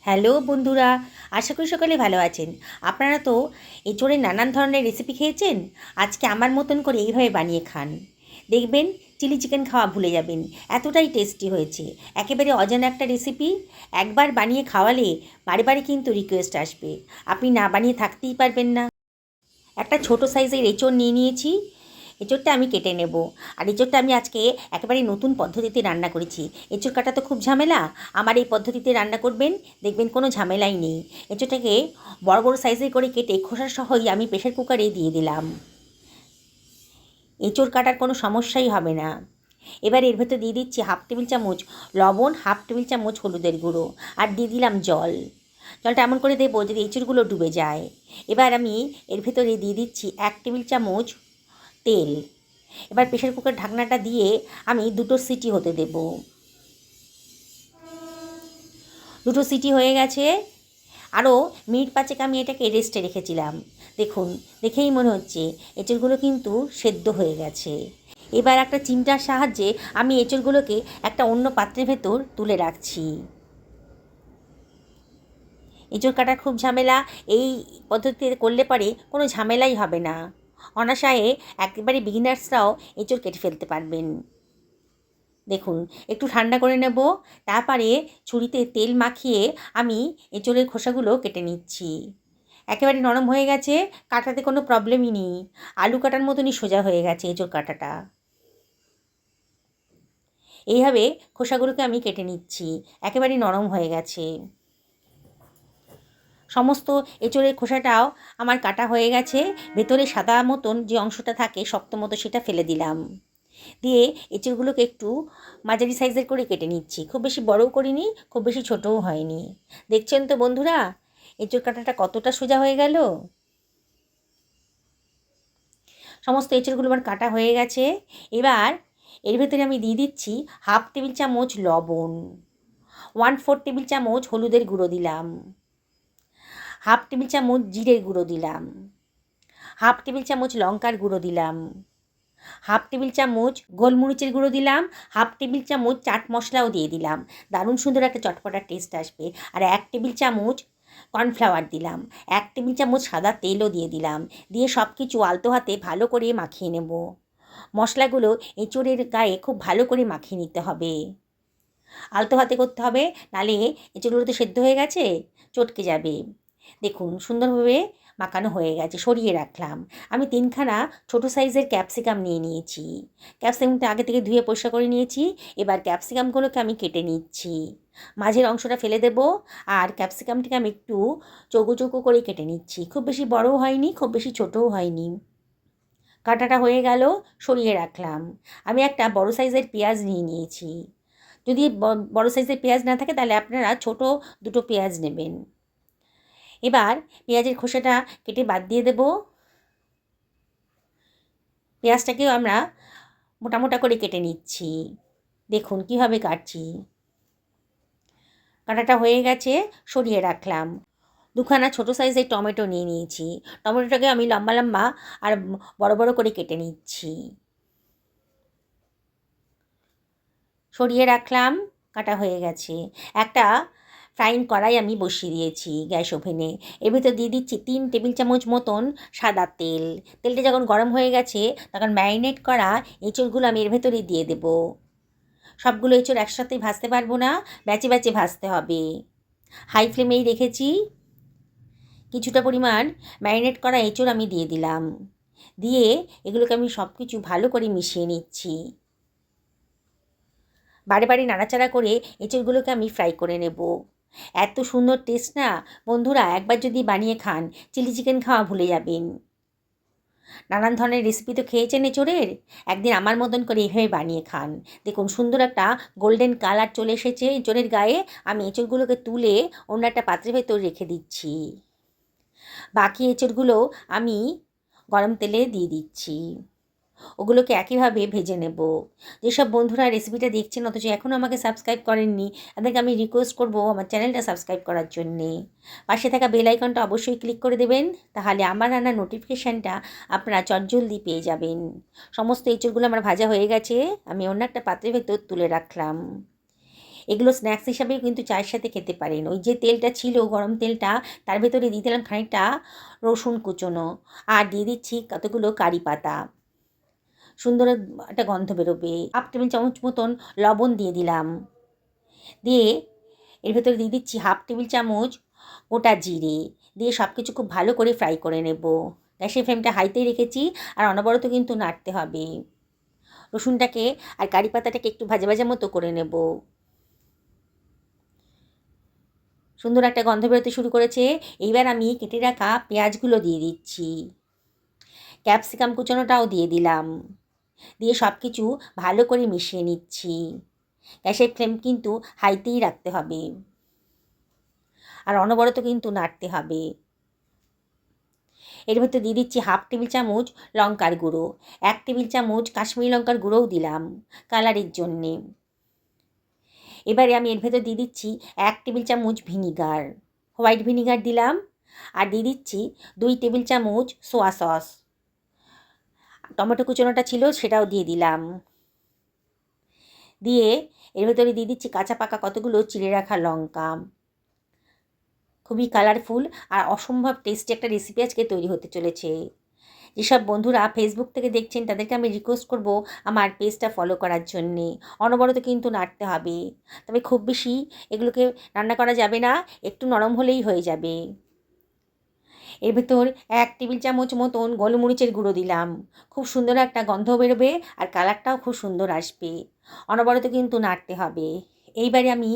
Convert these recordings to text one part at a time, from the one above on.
Hello বন্ধুরা, আশা করি সকলে ভালো আছেন। আপনারা তো এঁচোড়ের নানান ধরনের রেসিপি খেয়েছেন। আজকে আমার মতন করে এইভাবে বানিয়ে খান, দেখবেন চিলি চিকেন খাওয়া ভুলে যাবেন, এতটাই টেস্টি হয়েছে। একেবারে অজানা একটা রেসিপি, একবার বানিয়ে খাওয়ালে বারে বারে কিন্তু রিকোয়েস্ট আসবে, আপনি না বানিয়ে থাকতেই পারবেন না। একটা ছোট সাইজের এঁচোড় নিয়ে নিয়েছি। এঁচোড়টা আমি কেটে নেব। আর এঁচোড়টা আমি আজকে একেবারে নতুন পদ্ধতিতে রান্না করেছি। এঁচোড় কাটা তো খুব ঝামেলা, আমার এই পদ্ধতিতে রান্না করবেন, দেখবেন কোনো ঝামেলাই নেই। এঁচোড়টাকে বড় বড় সাইজের করে কেটে খোসা সহই আমি প্রেশার কুকারে দিয়ে দিলাম। এঁচোড় কাটার কোনো সমস্যাই হবে না। এবার এর ভেতর দিয়ে দিচ্ছি হাফ টেবিল চামচ লবণ, হাফ টেবিল চামচ হলুদের গুঁড়ো, আর দিয়ে দিলাম জল। জলটা এমন করে দেবো যদি এঁচোড়গুলো ডুবে যায়। এবার আমি এর ভেতরে দিয়ে দিচ্ছি 1 টেবিল চামচ তেল। এবার প্রেশার কুকার ঢাকনাটা দিয়ে আমি 2টো সিটি হতে দেব। 2টো সিটি হয়ে গেছে। আরও মিনিট 5 আমি এটাকে রেস্টে রেখেছিলাম। দেখুন, দেখেই মনে হচ্ছে এঁচোড়গুলো কিন্তু সেদ্ধ হয়ে গেছে। এবার একটা চিমটার সাহায্যে আমি এঁচোড়গুলোকে একটা অন্য পাত্রের ভেতর তুলে রাখছি। এঁচোড় কাটা খুব ঝামেলা, এই পদ্ধতিতে করলে পরে কোনো ঝামেলাই হবে না। অনায়াসে একেবারে বিগিনার্সরাও এঁচোড় কেটে ফেলতে পারবেন। দেখুন, একটু ঠান্ডা করে নেব, তারপরে ছুরিতে তেল মাখিয়ে আমি এঁচোড়ের খোসাগুলো কেটে নিচ্ছি। একেবারে নরম হয়ে গেছে, কাটাতে কোনো প্রবলেমই নেই, আলু কাটার মতনই সোজা হয়ে গেছে এঁচোড় কাটাটা। এইভাবে খোসাগুলোকে আমি কেটে নিচ্ছি, একেবারে নরম হয়ে গেছে। সমস্ত এঁচোড়ের খোসাটাও আমার কাটা হয়ে গেছে। ভেতরে সাদা মতন যে অংশটা থাকে শক্ত মতো, সেটা ফেলে দিলাম। দিয়ে এঁচোড়গুলোকে একটু মাঝারি সাইজের করে কেটে নিচ্ছি, খুব বেশি বড়ও করিনি, খুব বেশি ছোটও হয়নি। দেখছেন তো বন্ধুরা, এঁচোড় কাটাটা কতটা সোজা হয়ে গেল। সমস্ত এঁচোড়গুলো আমার কাটা হয়ে গেছে। এবার এর ভেতরে আমি দিয়ে দিচ্ছি হাফ টেবিল চামচ লবণ, 1/4 টেবিল চামচ হলুদের গুঁড়ো দিলাম, হাফ টেবিল চামচ জিরের গুঁড়ো দিলাম, হাফ টেবিল চামচ লঙ্কার গুঁড়ো দিলাম, হাফ টেবিল চামচ গোলমরিচের গুঁড়ো দিলাম, হাফ টেবিল চামচ চাট মশলাও দিয়ে দিলাম, দারুণ সুন্দর একটা চটপটার টেস্ট আসবে। আর 1 টেবিল চামচ কর্নফ্লাওয়ার দিলাম, 1 টেবিল চামচ সাদা তেলও দিয়ে দিলাম। দিয়ে সব কিছু আলতো হাতে ভালো করে মাখিয়ে নেব। মশলাগুলো এঁচোড়ের গায়ে খুব ভালো করে মাখিয়ে নিতে হবে, আলতো হাতে করতে হবে, নাহলে এঁচোড়গুলো তো সেদ্ধ হয়ে গেছে, চটকে যাবে। দেখুন, সুন্দরভাবে মাখানো হয়ে গেছে, সরিয়ে রাখলাম। আমি 3খানা ছোটো সাইজের ক্যাপসিকাম নিয়ে নিয়েছি। ক্যাপসিকামটা আগে থেকে ধুয়ে পরিষ্কার করে নিয়েছি। এবার ক্যাপসিকামগুলোকে আমি কেটে নিচ্ছি, মাঝের অংশটা ফেলে দেব। আর ক্যাপসিকামটাকে আমি একটু চৌকো চৌকো করে কেটে নিচ্ছি, খুব বেশি বড়ও হয়নি, খুব বেশি ছোটও হয়নি। কাটাটা হয়ে গেল, সরিয়ে রাখলাম। আমি একটা বড় সাইজের পেঁয়াজ নিয়ে নিয়েছি। যদি বড় সাইজের পেঁয়াজ না থাকে তাহলে আপনারা ছোট 2টো পেঁয়াজ নেবেন। এবার পেঁয়াজের খোসাটা কেটে বাদ দিয়ে দেব। পেঁয়াজটাকেও আমরা মোটা মোটা করে কেটে নিচ্ছি। দেখুন কীভাবে কাটছি। কাটাটা হয়ে গেছে, সরিয়ে রাখলাম। 2খানা ছোটো সাইজের টমেটো নিয়ে নিয়েছি। টমেটোটাকে আমি লম্বা লম্বা আর বড় বড় করে কেটে নিচ্ছি। সরিয়ে রাখলাম, কাটা হয়ে গেছে। একটা ফ্রাইং কড়াই আমি বসিয়ে দিয়েছি গ্যাস ওভেনে। এর ভিতর দিয়ে দিচ্ছি 3 টেবিল চামচ মতন সাদা তেল। তেলটা যখন গরম হয়ে গেছে তখন ম্যারিনেট করা এঁচোড়গুলো আমি এর ভেতরে দিয়ে দেব। সবগুলো এঁচোড় একসাথে ভাজতে পারবো না, ব্যাচে ব্যাচে ভাজতে হবে। হাই ফ্লেমেই রেখেছি। কিছুটা পরিমাণ ম্যারিনেট করা এঁচোড় আমি দিয়ে দিলাম। দিয়ে এগুলোকে আমি সব কিছু ভালো করে মিশিয়ে নিচ্ছি। বারে বারে নাড়াচাড়া করে এঁচোড়গুলোকে আমি ফ্রাই করে নেব। এত সুন্দর টেস্ট না বন্ধুরা, একবার যদি বানিয়ে খান চিলি চিকেন খাওয়া ভুলে যাবেন। নানান ধরনের রেসিপি তো খেয়েছেন এঁচোড়ের, একদিন আমার মতন করে এইভাবে বানিয়ে খান। দেখুন, সুন্দর একটা গোল্ডেন কালার চলে এসেছে এঁচোড়ের গায়ে। আমি এঁচোড়গুলোকে তুলে অন্য একটা পাত্রের ভেতর রেখে দিচ্ছি। বাকি এঁচোড়গুলো আমি গরম তেলে দিয়ে দিচ্ছি, ওগুলোকে একইভাবে ভেজে নেব। যেসব বন্ধুরা রেসিপিটা দেখছেন অথচ এখনও আমাকে সাবস্ক্রাইব করেননি, তাদেরকে আমি রিকোয়েস্ট করব আমার চ্যানেলটা সাবস্ক্রাইব করার জন্যে। পাশে থাকা বেল আইকনটা অবশ্যই ক্লিক করে দেবেন, তাহলে আমার রান্নার নোটিফিকেশানটা আপনারা চটজলদি পেয়ে যাবেন। সমস্ত এঁচোড়গুলো আমার ভাজা হয়ে গেছে, আমি অন্য একটা পাত্রের ভেতর তুলে রাখলাম। এগুলো স্ন্যাক্স হিসাবেও কিন্তু চায়ের সাথে খেতে পারেন। ওই যে তেলটা ছিল গরম তেলটা, তার ভেতরে দিয়ে দিলাম খানিকটা রসুন কুচোনো, আর দিয়ে দিচ্ছি কতগুলো কারি পাতা। সুন্দর একটা গন্ধ বেরোবে। 1/2 টেবিল চামচ মতন লবণ দিয়ে দিলাম। দিয়ে এর ভেতরে দিয়ে দিচ্ছি 1/2 টেবিল চামচ গোটা জিরে। দিয়ে সব কিছু খুব ভালো করে ফ্রাই করে নেব। গ্যাসের ফ্লেমটা হাইতেই রেখেছি, আর অনবরত কিন্তু নাড়তে হবে। রসুনটাকে আর কারি পাতাটাকে একটু ভাজা ভাজা মতো করে নেব। সুন্দর একটা গন্ধ বেরোতে শুরু করেছে। এইবার আমি কেটে রাখা পেঁয়াজগুলো দিয়ে দিচ্ছি। ক্যাপসিকাম কুচানোটাও দিয়ে দিলাম। দিয়ে সব কিছু ভালো করে মিশিয়ে নিচ্ছি। গ্যাসের ফ্লেম কিন্তু হাইতেই রাখতে হবে, আর অনবরত কিন্তু নাড়তে হবে। এর ভেতর দিয়ে দিচ্ছি 1/2 টেবিল চামচ লঙ্কার গুঁড়ো, 1 টেবিল চামচ কাশ্মীরি লঙ্কার গুঁড়োও দিলাম কালারের জন্যে। এবারে আমি এর ভেতর দিয়ে দিচ্ছি 1 টেবিল চামচ ভিনিগার, হোয়াইট ভিনিগার দিলাম। আর দিয়ে দিচ্ছি 2 টেবিল চামচ সোয়া সস। টমেটো কুচোনোটা ছিল সেটাও দিয়ে দিলাম। দিয়ে এর ভেতরে দিয়ে দিচ্ছি কাঁচা পাকা কতগুলো চিড়ে রাখা লঙ্কা। খুবই কালারফুল আর অসম্ভব টেস্টি একটা রেসিপি আজকে তৈরি হতে চলেছে। যেসব বন্ধুরা ফেসবুক থেকে দেখছেন তাদেরকে আমি রিকোয়েস্ট করব আমার পেজটা ফলো করার জন্যে। অনবরত কিন্তু নাড়তে হবে, তবে খুব বেশি এগুলোকে রান্না করা যাবে না, একটু নরম হলেই হয়ে যাবে। এর ভেতর 1 টেবিল চামচ মতন গোলমরিচের গুঁড়ো দিলাম। খুব সুন্দর একটা গন্ধ বেরোবে, আর কালারটাও খুব সুন্দর আসবে। অনবরত কিন্তু নাড়তে হবে। এইবারে আমি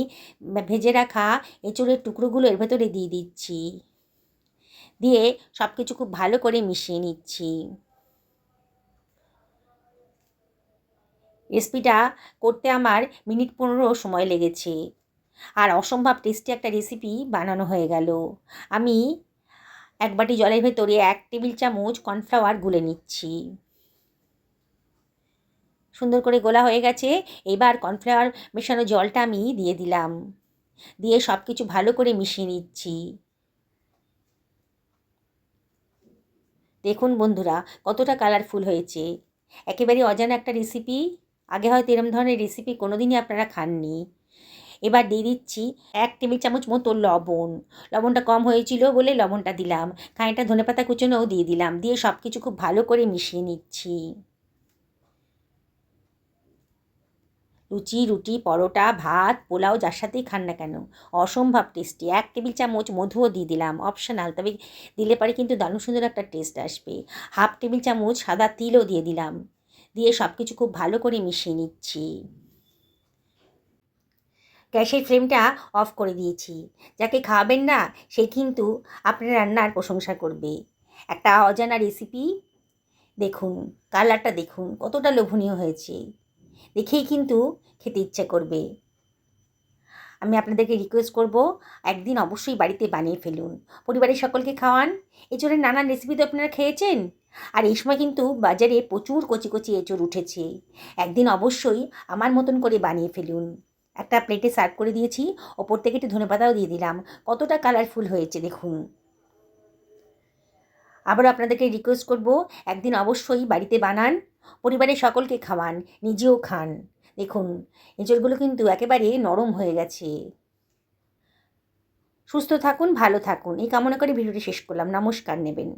ভেজে রাখা এঁচোড়ের টুকরোগুলো এর ভেতরে দিয়ে দিচ্ছি। দিয়ে সব কিছু খুব ভালো করে মিশিয়ে নিচ্ছি। রেসিপিটা করতে আমার মিনিট 15 সময় লেগেছে, আর অসম্ভব টেস্টি একটা রেসিপি বানানো হয়ে গেল। আমি 1 বাটি জলের ভেতরে 1 টেবিল চামচ কর্নফ্লাওয়ার গুলে নিচ্ছি। সুন্দর করে গোলা হয়ে গেছে। এবার কর্নফ্লাওয়ার মেশানো জলটা আমি দিয়ে দিলাম। দিয়ে সব কিছু ভালো করে মিশিয়ে নিচ্ছি। দেখুন বন্ধুরা কতটা কালারফুল হয়েছে। একেবারে অজানা একটা রেসিপি। আগে হয়তো এরম ধরনের রেসিপি কোনো দিনই আপনারা খাননি। এবার দিয়ে দিচ্ছি 1 টেবিল চামচ মতো লবণ। লবণটা কম হয়েছিল বলে লবণটা দিলাম। খানিকটা ধনেপাতা কুচোনোও দিয়ে দিলাম। দিয়ে সব কিছু খুব ভালো করে মিশিয়ে নিচ্ছি। লুচি, রুটি, পরোটা, ভাত, পোলাও যার সাথেই খান না কেন অসম্ভব টেস্টি। 1 টেবিল চামচ মধুও দিয়ে দিলাম, অপশনাল, তবে দিলে পরে কিন্তু দারুণ সুন্দর একটা টেস্ট আসবে। 1/2 টেবিল চামচ সাদা তিলও দিয়ে দিলাম। দিয়ে সব কিছু খুব ভালো করে মিশিয়ে নিচ্ছি। গ্যাসের ফ্লেমটা অফ করে দিয়েছি। যাকে খাওয়াবেন না সে কিন্তু আপনার রান্নার প্রশংসা করবে। একটা অজানা রেসিপি। দেখুন কালারটা, দেখুন কতটা লোভনীয় হয়েছে। দেখেই কিন্তু খেতে ইচ্ছে করবে। আমি আপনাদেরকে রিকোয়েস্ট করব, একদিন অবশ্যই বাড়িতে বানিয়ে ফেলুন, পরিবারের সকলকে খাওয়ান। এঁচোড়ের নানান রেসিপি তো আপনারা খেয়েছেন, আর এই সময় কিন্তু বাজারে প্রচুর কচি কচি এঁচোড় উঠেছে। একদিন অবশ্যই আমার মতন করে বানিয়ে ফেলুন। একটা প্লেটে সার্ভ করে দিয়েছি, ওপর থেকে একটু ধনেপাতাও দিয়ে দিলাম। কতটা কালারফুল হয়েছে দেখুন। আবারও আপনাদেরকে রিকোয়েস্ট করব, একদিন অবশ্যই বাড়িতে বানান, পরিবারের সকলকে খাওয়ান, নিজেও খান। দেখুন এঁচোড়গুলো কিন্তু একেবারে নরম হয়ে গেছে। সুস্থ থাকুন, ভালো থাকুন এই কামনা করে ভিডিওটি শেষ করলাম। নমস্কার নেবেন।